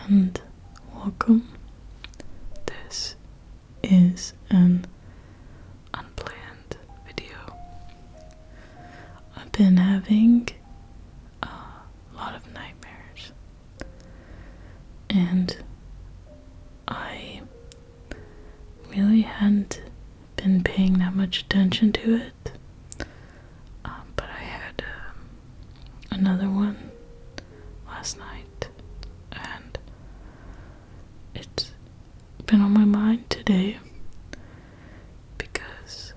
and welcome. This is an unplanned video. I've been having a lot of nightmares, and I really hadn't been paying that much attention to it, but I had another one last night, and it's been on my mind today because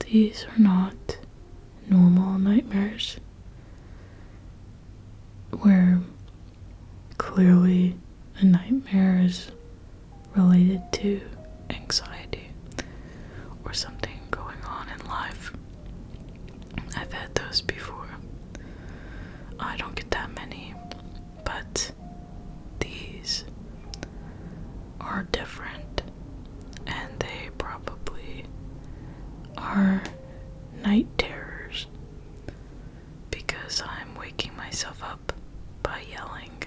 these are not normal nightmares where clearly a nightmare is related to anxiety or something going on in life. I've had those before. I don't get that many, but these are different, and they probably are night terrors because I'm waking myself up by yelling.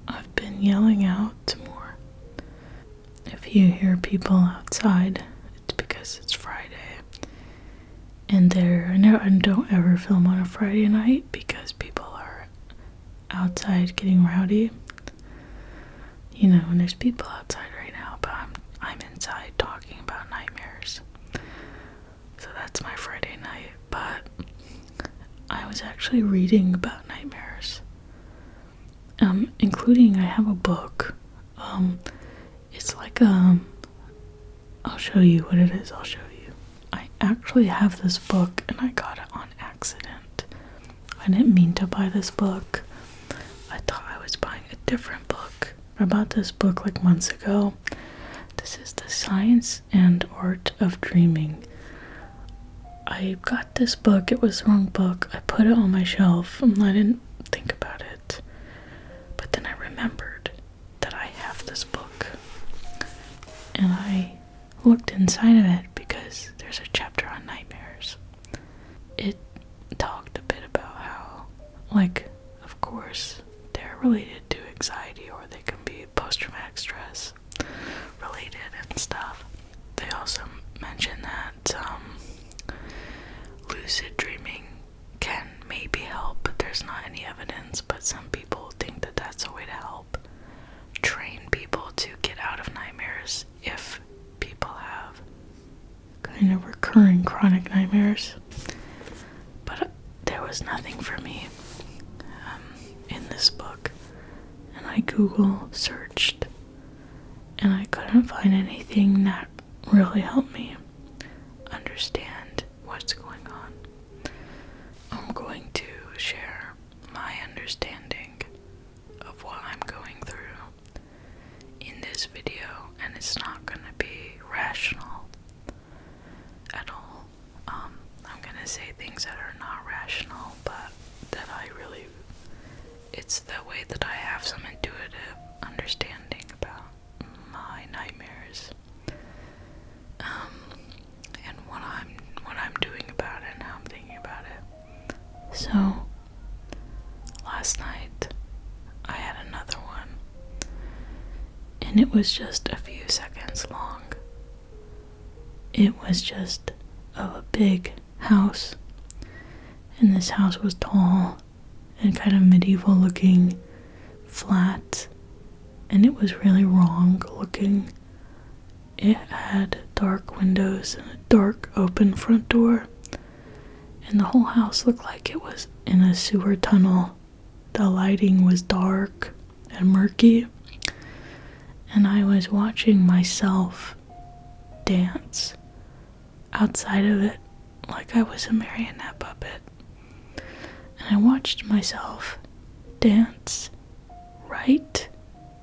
I've been yelling out more. If you hear people outside, it's because it's Friday. And I don't ever film on a Friday night because people are outside getting rowdy. You know, and there's people outside right now, but I'm inside talking about nightmares. So that's my Friday night. But I was actually reading about nightmares. Including I have a book. It's like I'll show you what it is. I actually have this book and I got it on accident. I didn't mean to buy this book. I thought I was buying a different book. I bought this book like months ago. This is The Science and Art of Dreaming. I got this book. It was the wrong book. I put it on my shelf and I didn't think about it. But then I remembered that I have this book. And I looked inside of it because there's a chapter on nightmares. It talked a bit about how, of course, they're related to anxiety, or they can be post-traumatic stress related and stuff. They also mention that lucid dreaming can maybe help, but there's not any evidence. But some people think that that's a way to help train people to get out of nightmares if people have kind of recurring chronic nightmares. But there was nothing for me in this book, and I Google searched and I couldn't find anything that really helped me understand what's going on. I'm going to share my understanding of what I'm going through in this video, and it's not going to be rational at all. I'm going to say things that are not rational, but that it's the way that I have some intuitive understanding about my nightmares, and what I'm doing about it and how I'm thinking about it. So, last night, I had another one, and it was just a few seconds long. It was just of a big house, and this house was tall and kind of medieval looking, flat, and it was really wrong looking. It had dark windows and a dark open front door, and the whole house looked like it was in a sewer tunnel. The lighting was dark and murky, and I was watching myself dance outside of it like I was a marionette puppet. And I watched myself dance right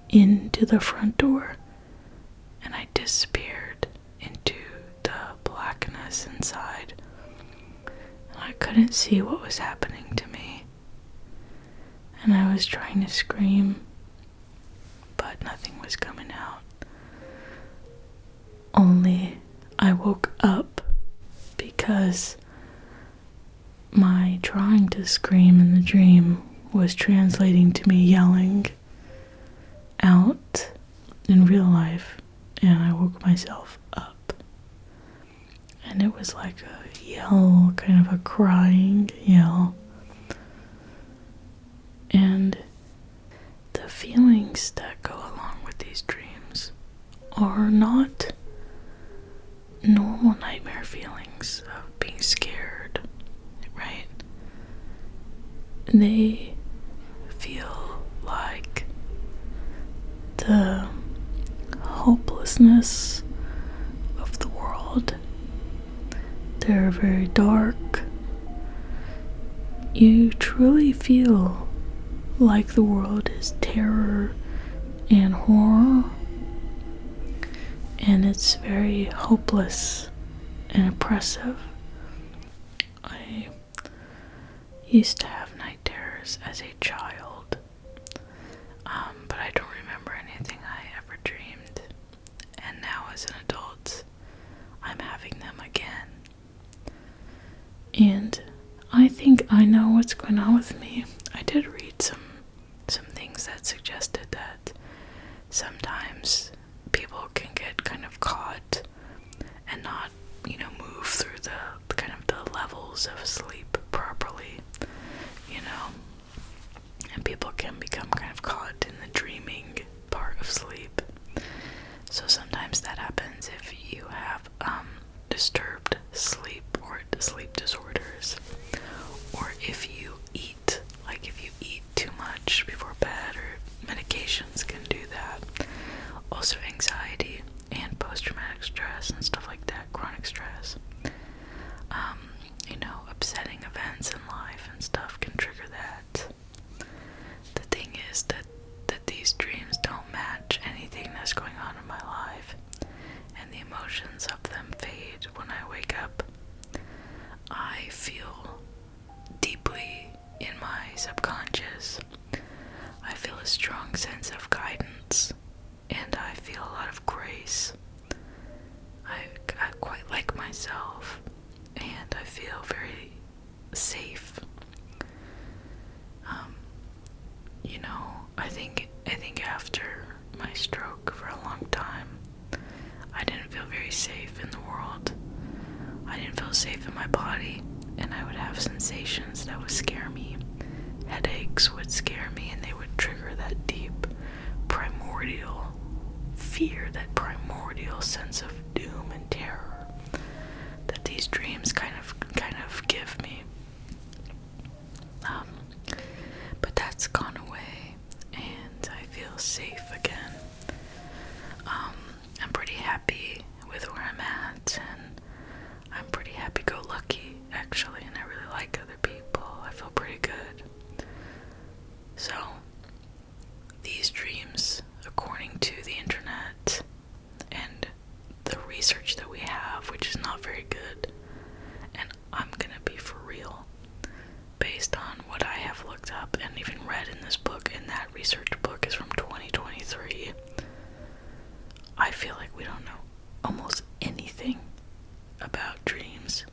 into the front door, and I disappeared into the blackness inside, and I couldn't see what was happening to me. And I was trying to scream, but nothing was coming out. Only I woke up because my trying to scream in the dream was translating to me yelling, out in real life and I woke myself up. And it was like a yell, kind of a crying yell. And the feelings that go along with these dreams are not normal nightmare feelings of being scared, right? They feel like the hopelessness of the world. They're very dark. You truly feel like the world is terror and horror, and it's very hopeless and oppressive. I used to have night terrors as a child, but I don't remember anything I ever dreamed, and now as an adult I'm having them again. And I think I know what's going on with me. I did read some things that suggested that sometimes people can get kind of caught and not, move through the kind of the levels of sleep properly, and people can become kind of caught in the dreaming part of sleep. So sometimes that happens if you have disturbed sleep or sleep disorders, or if you eat too much before bed, or medications can do that. Also anxiety and post-traumatic stress and stuff like that, chronic stress. Upsetting events in life and stuff can trigger that. The thing is that these dreams don't match anything that's going on in my life, and the emotions of them fade when I wake up. I feel deeply in my subconscious. I feel a strong sense of guidance, and I feel a lot of grace. I quite like myself, and I feel very safe. I think after my stroke for a long time, I didn't feel very safe in the world. I didn't feel safe in my body, and I would have sensations that would scare me. Headaches would scare me, and they would trigger that deep, primordial fear, that primordial sense of doom and terror that these dreams kind of give me. But that's gone away, and I feel safe again. I'm pretty happy with where I'm at, and I'm pretty happy-go-lucky, actually, and I really like other people. I feel pretty good. So, these dreams, according to the internet and the research that we have, which is not very good, and I'm gonna be for real, based on what I have looked up and even read in this book, and that research book is from 2023, I feel like we don't know almost anything about dreams.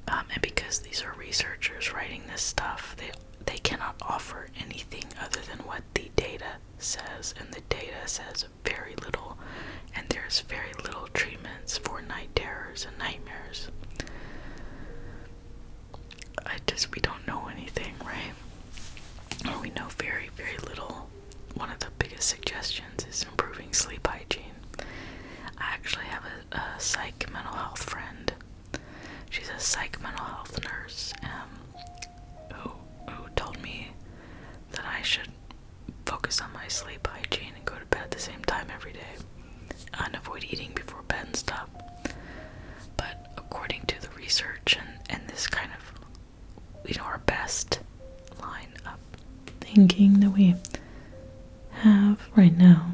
And because these are researchers writing this stuff, they cannot offer anything other than what the data says, and the data says very little, and there's very little treatments for night terrors and nightmares. We don't know anything, right? Or we know very, very little. One of the biggest suggestions is improving sleep hygiene. I actually have a psych mental health friend. She's a psych mental health nurse, who told me that I should focus on my sleep hygiene and go to bed at the same time every day and avoid eating before bed and stuff. But according to the research and this kind of, our best line of thinking that we have right now,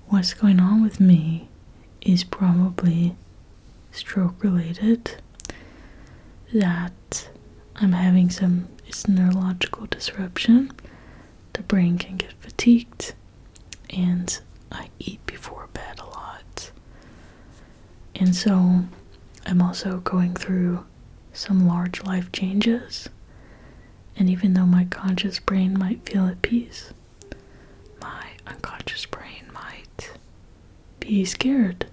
what's going on with me is probably stroke related, that I'm having it's neurological disruption. The brain can get fatigued, and I eat before bed a lot. And so I'm also going through some large life changes, and even though my conscious brain might feel at peace, my unconscious brain might be scared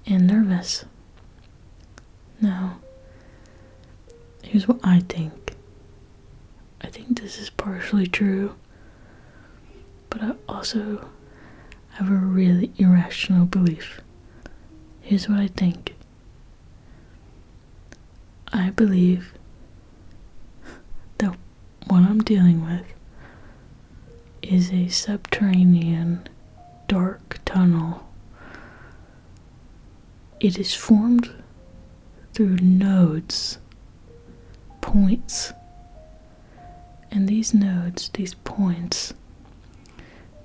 and nervous. Now, here's what I think. I think this is partially true, but I also have a really irrational belief. Here's what I think. I believe that what I'm dealing with is a subterranean dark tunnel. It is formed through nodes, points, and these nodes, these points,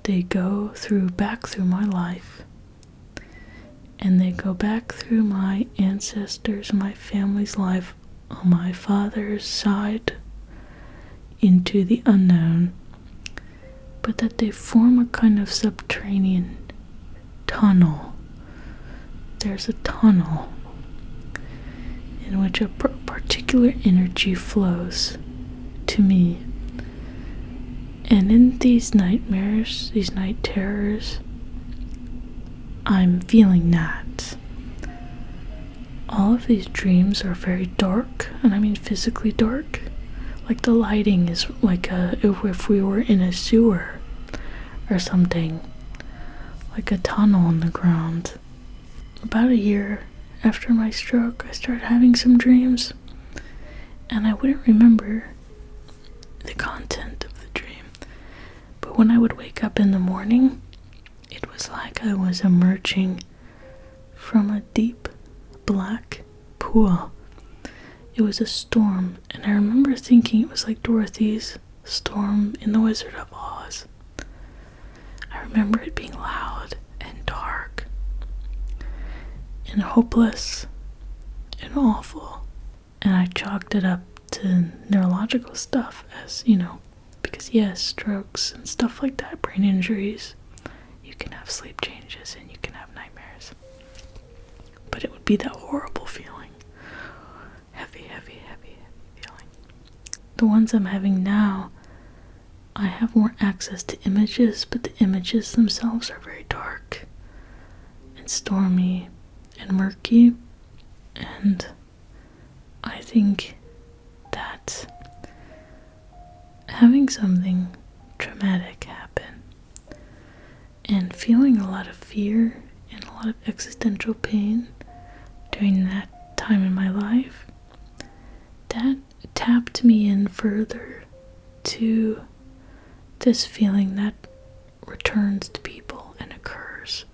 they go back through my life, and they go back through my ancestors, my family's life on my father's side into the unknown, but that they form a kind of subterranean tunnel. There's a tunnel in which a particular energy flows to me. And in these nightmares, these night terrors, I'm feeling that. All of these dreams are very dark, and I mean physically dark. Like the lighting is like if we were in a sewer or something. Like a tunnel in the ground. About a year after my stroke, I started having some dreams, and I wouldn't remember the content of the dream. But when I would wake up in the morning, it was like I was emerging from a deep black pool. It was a storm, and I remember thinking it was like Dorothy's storm in The Wizard of Oz. I remember it being loud and dark and hopeless and awful, and I chalked it up to neurological stuff, as you know, because yes, strokes and stuff like that, brain injuries, you can have sleep changes and you can have nightmares, but it would be that horrible feeling, heavy feeling. The ones I'm having now, I have more access to images, but the images themselves are very dark and stormy and murky, and I think that having something traumatic happen and feeling a lot of fear and a lot of existential pain during that time in my life, that tapped me in further to this feeling that returns to people and occurs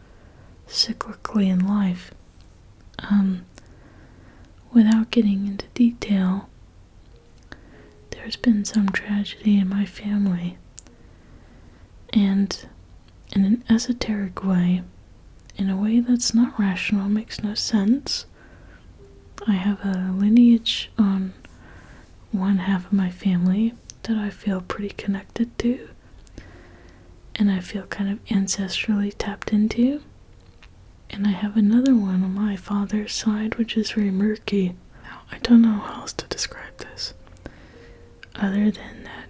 cyclically in life. Without getting into detail, there's been some tragedy in my family, and in an esoteric way, in a way that's not rational, makes no sense, I have a lineage on one half of my family that I feel pretty connected to, and I feel kind of ancestrally tapped into. And I have another one on my father's side, which is very murky. Now, I don't know how else to describe this, other than that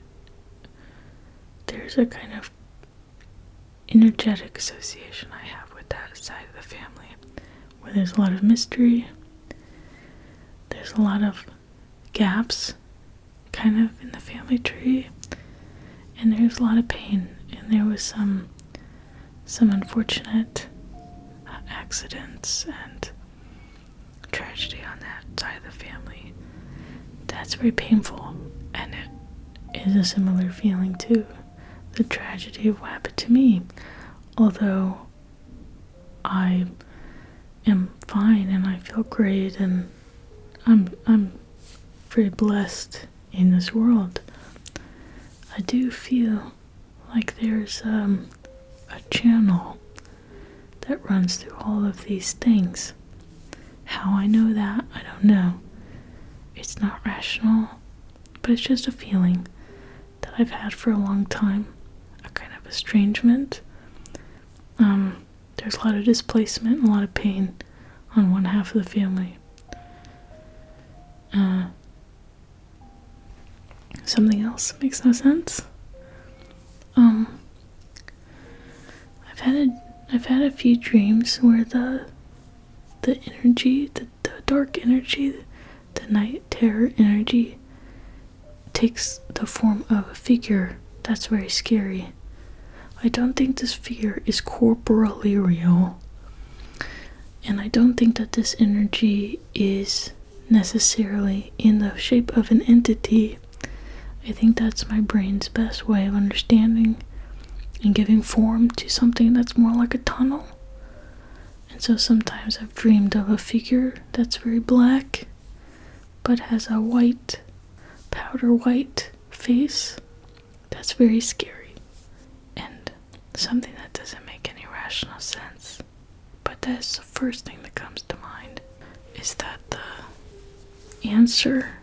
there's a kind of energetic association I have with that side of the family, where there's a lot of mystery, there's a lot of gaps, kind of in the family tree, and there's a lot of pain, and there was some unfortunate accidents and tragedy on that side of the family. That's very painful, and it is a similar feeling to the tragedy of what happened to me. Although I am fine and I feel great and I'm very blessed in this world, I do feel like there's a channel that runs through all of these things. How I know that, I don't know. It's not rational, but it's just a feeling that I've had for a long time, a kind of estrangement. There's a lot of displacement and a lot of pain on one half of the family. Something else makes no sense. I've had a few dreams where the energy, the dark energy, the night terror energy takes the form of a figure that's very scary. I don't think this figure is corporally real. And I don't think that this energy is necessarily in the shape of an entity. I think that's my brain's best way of understanding and giving form to something that's more like a tunnel. And so sometimes I've dreamed of a figure that's very black, but has a white, powder white face that's very scary. And something that doesn't make any rational sense. But that's the first thing that comes to mind, is that the answer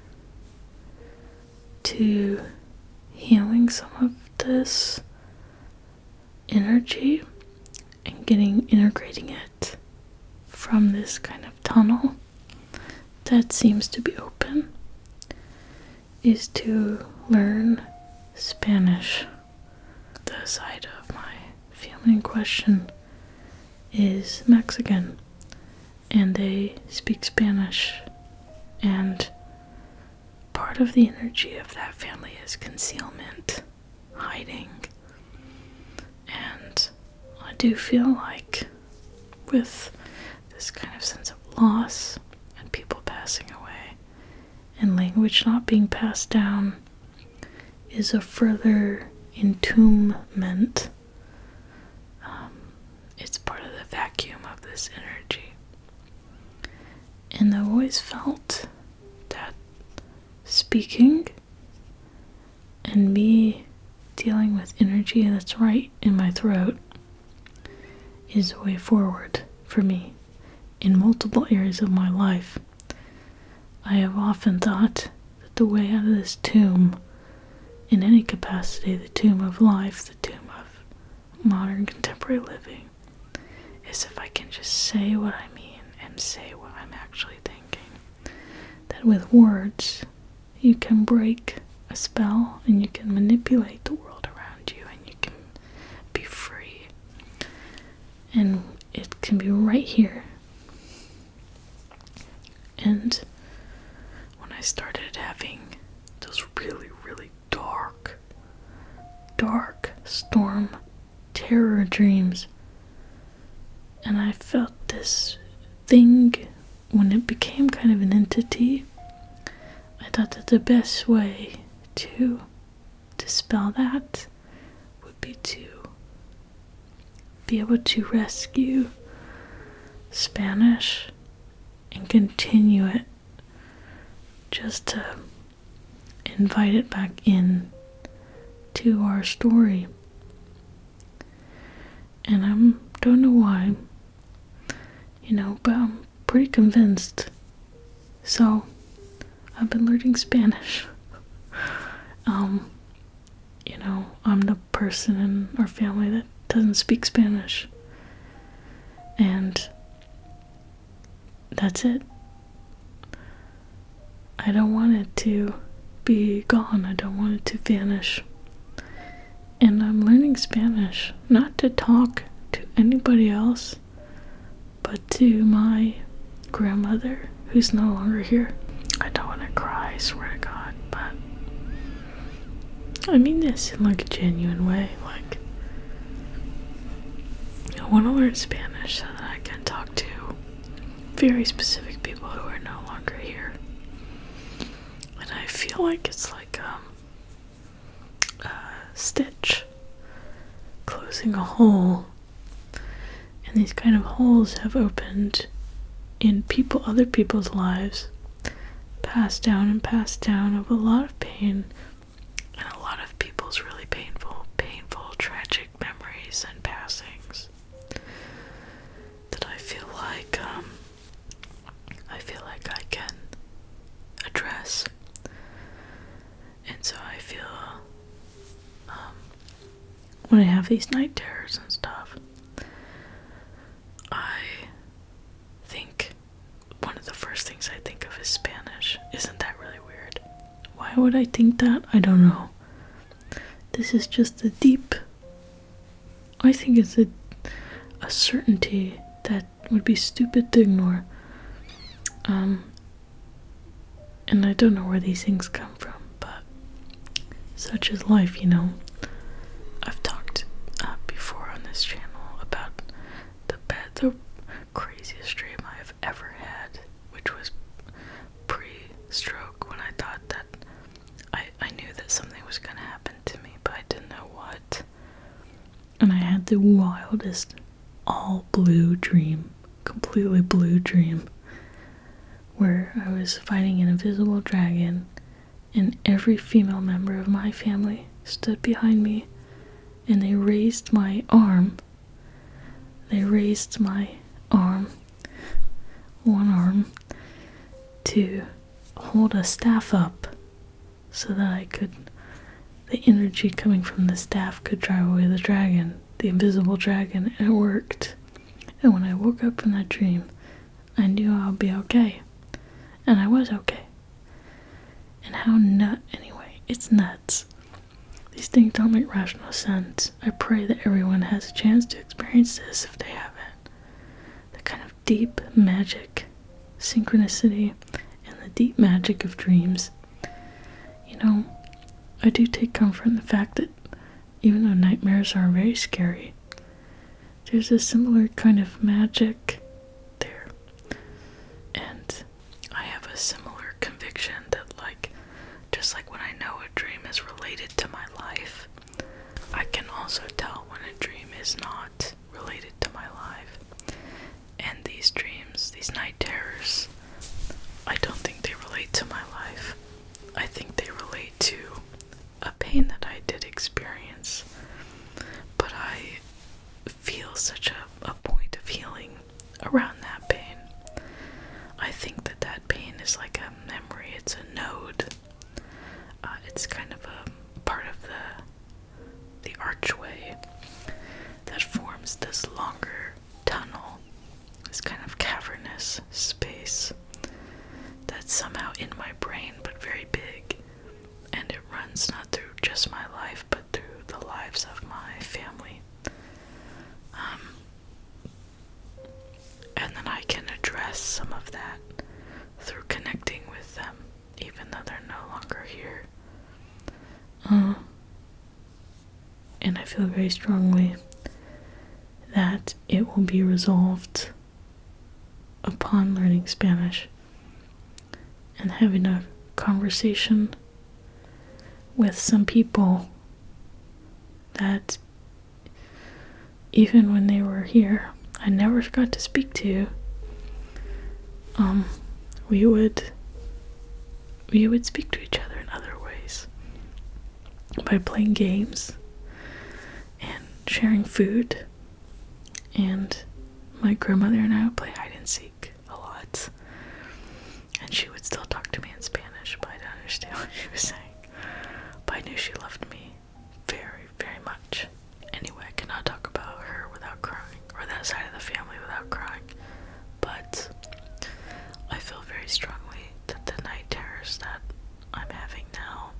to healing some of this energy and integrating it from this kind of tunnel that seems to be open is to learn Spanish. The side of my family in question is Mexican, and they speak Spanish, and part of the energy of that family is concealment, hiding. And I do feel like with this kind of sense of loss and people passing away and language not being passed down is a further entombment. It's part of the vacuum of this energy. And I've always felt that speaking and me dealing with energy that's right in my throat is a way forward for me in multiple areas of my life. I have often thought that the way out of this tomb, in any capacity, the tomb of life, the tomb of modern contemporary living, is if I can just say what I mean and say what I'm actually thinking. That with words, you can break a spell and you can manipulate the world around you and you can be free. And it can be right here. And when I started having those really, really dark storm terror dreams, and I felt this thing when it became kind of an entity, I thought that the best way to dispel that would be to be able to rescue Spanish and continue it, just to invite it back in to our story. And I don't know why, but I'm pretty convinced. So I've been learning Spanish. I'm the person in our family that doesn't speak Spanish. And that's it. I don't want it to be gone. I don't want it to vanish. And I'm learning Spanish, not to talk to anybody else, but to my grandmother, who's no longer here. I don't want to cry, I swear to God, but I mean this in like a genuine way. Like, I want to learn Spanish so that I can talk to very specific people who are no longer here. And I feel like it's like a stitch closing a hole. And these kind of holes have opened in other people's lives, passed down of a lot of pain and a lot of people's really painful, tragic memories and passings that I feel like I can address. And so I feel when I have these night terrors and stuff, I think one of the first things I think of is Spanish. Isn't that really weird? Why would I think that? I don't know. This is just I think it's a certainty that would be stupid to ignore. And I don't know where these things come from, but such is life, you know. I've talked before on this channel about the craziest dream I've ever had, which was pre-stroke, when I thought that I knew that something was going to happen to me, but I didn't know what. And I had the wildest all blue dream, completely blue dream, where I was fighting an invisible dragon, and every female member of my family stood behind me, and they raised my arm. They raised my arm, one arm, to hold a staff up so that the energy coming from the staff could drive away the dragon, the invisible dragon, and it worked. And when I woke up from that dream, I knew I'll be okay. And I was okay. And anyway, it's nuts. These things don't make rational sense. I pray that everyone has a chance to experience this if they haven't. The kind of deep magic, synchronicity, and the deep magic of dreams. You know, I do take comfort in the fact that even though nightmares are very scary, there's a similar kind of magic there. And I have a similar conviction that, just like when I know a dream is related to my life, I can also tell when a dream is not related to my life. And these dreams, these night terrors, I don't think they relate to my life. I think they relate to a pain that I did experience. But I feel such a point of healing around that pain. I think that pain is like a memory, it's a node. It's kind of a part of the archway that forms this longer tunnel, this kind of cavernous space that's somehow in my brain but very big, and it runs not through just my life but through the lives of my family. And then I can address some of that through connecting with them, even though they're no longer here. And I feel very strongly that it will be resolved upon learning Spanish and having a conversation with some people that even when they were here, I never got to speak to. We would speak to each other in other ways, by playing games and sharing food, and my grandmother and I would play hide and seek a lot, and she would still talk to me in Spanish, but I didn't understand what she was saying, but I knew she loved me very, very much. Anyway, I cannot talk about her without crying, or that side of the family without crying, but I feel very strongly that the night terrors that I'm having now,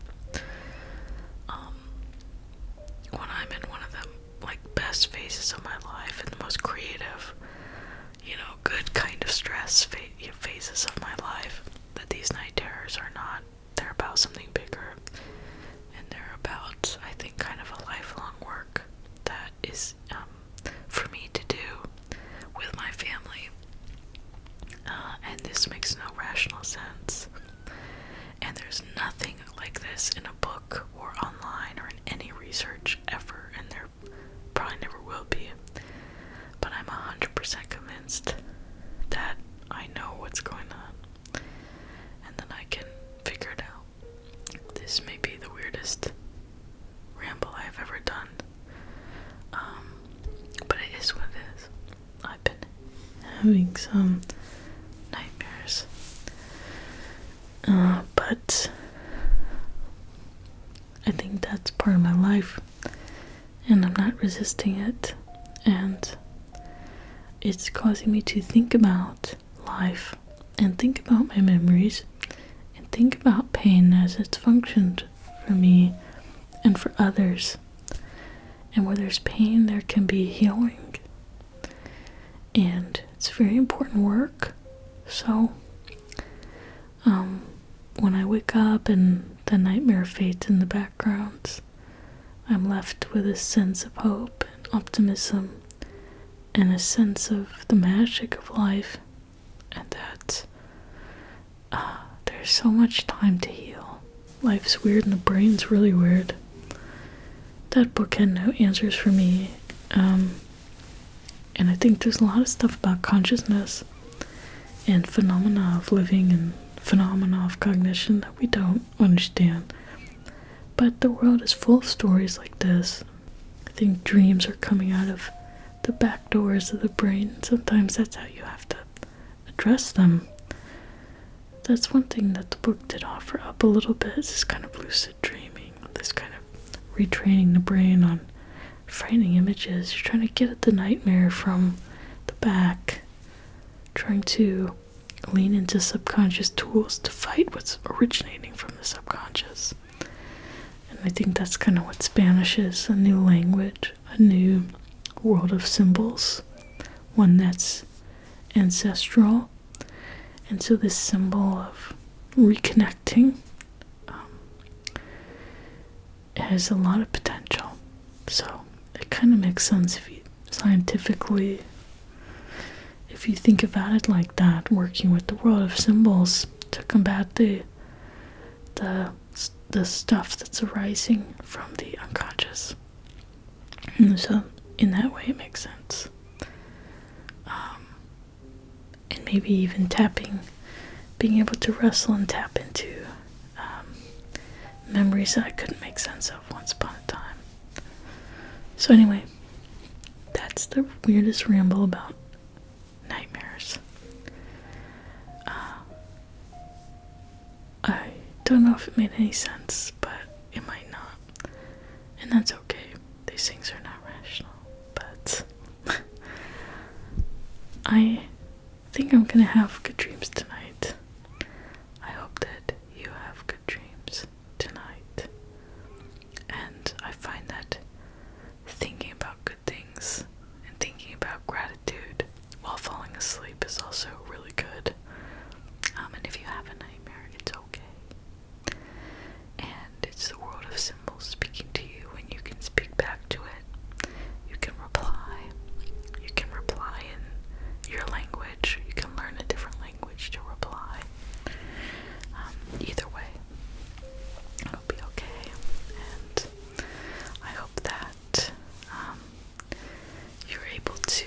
when I'm in one of the best phases of my life and the most creative, good kind of stress phases of my life, that these night terrors are not. They're about something bigger, and they're about, I think, kind of a lifelong work that is for me to do with my family. And this makes no rational sense. And there's nothing like this in a book or online or in any research ever, and there probably never will be. But I'm 100% convinced that I know what's going on, and then I can figure it out. This may be the weirdest ramble I've ever done, but it is what it is. I've been having some nightmares, but I think that's part of my life, and I'm not resisting it, and it's causing me to think about life, and think about my memories, and think about pain as it's functioned for me and for others. And where there's pain, there can be healing. and it's very important work. So when I wake up and the nightmare fades in the background, I'm left with a sense of hope and optimism and a sense of the magic of life, and that there's so much time to heal. Life's weird and the brain's really weird. That book had no answers for me, and I think there's a lot of stuff about consciousness and phenomena of living and phenomena of cognition that we don't understand. But the world is full of stories like this. I think dreams are coming out of the back doors of the brain. Sometimes that's how you have to address them. That's one thing that the book did offer up a little bit, is this kind of lucid dreaming, this kind of retraining the brain on frightening images. You're trying to get at the nightmare from the back, trying to lean into subconscious tools to fight what's originating from the subconscious. And I think that's kind of what Spanish is, a new language, a new world of symbols, one that's ancestral. And so this symbol of reconnecting has a lot of potential. So it kind of makes sense if you scientifically, if you think about it like that, working with the world of symbols to combat the stuff that's arising from the unconscious. And so in that way it makes sense. And maybe even being able to wrestle and tap into memories that I couldn't make sense of once upon a time. So anyway, that's the weirdest ramble about nightmares. I don't know if it made any sense, but it might not. And that's okay. These things are not rational. But I think I'm gonna have good dreams tonight. I hope that you have good dreams tonight. And I find that thinking about good things and thinking about gratitude while falling asleep is also really good. And if you have a nightmare, it's okay. And it's the world of symbols speaking to you, and you can speak back to it. You can reply. You can reply in your language. You can learn a different language to reply. Either way, it'll be okay. And I hope that you're able to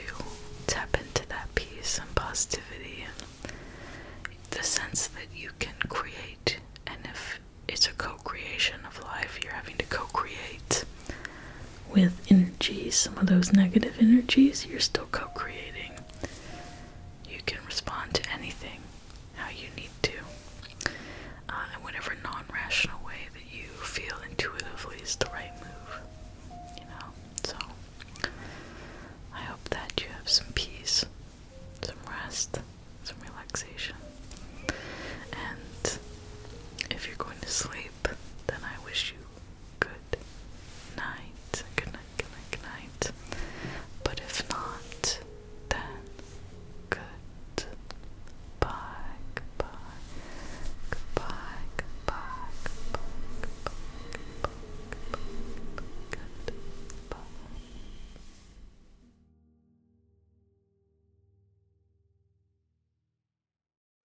tap into that peace and positivity and the sense that you can create. And if it's a co-creation of life, you're having to co-create with energies, some of those negative energies, you're still co-creating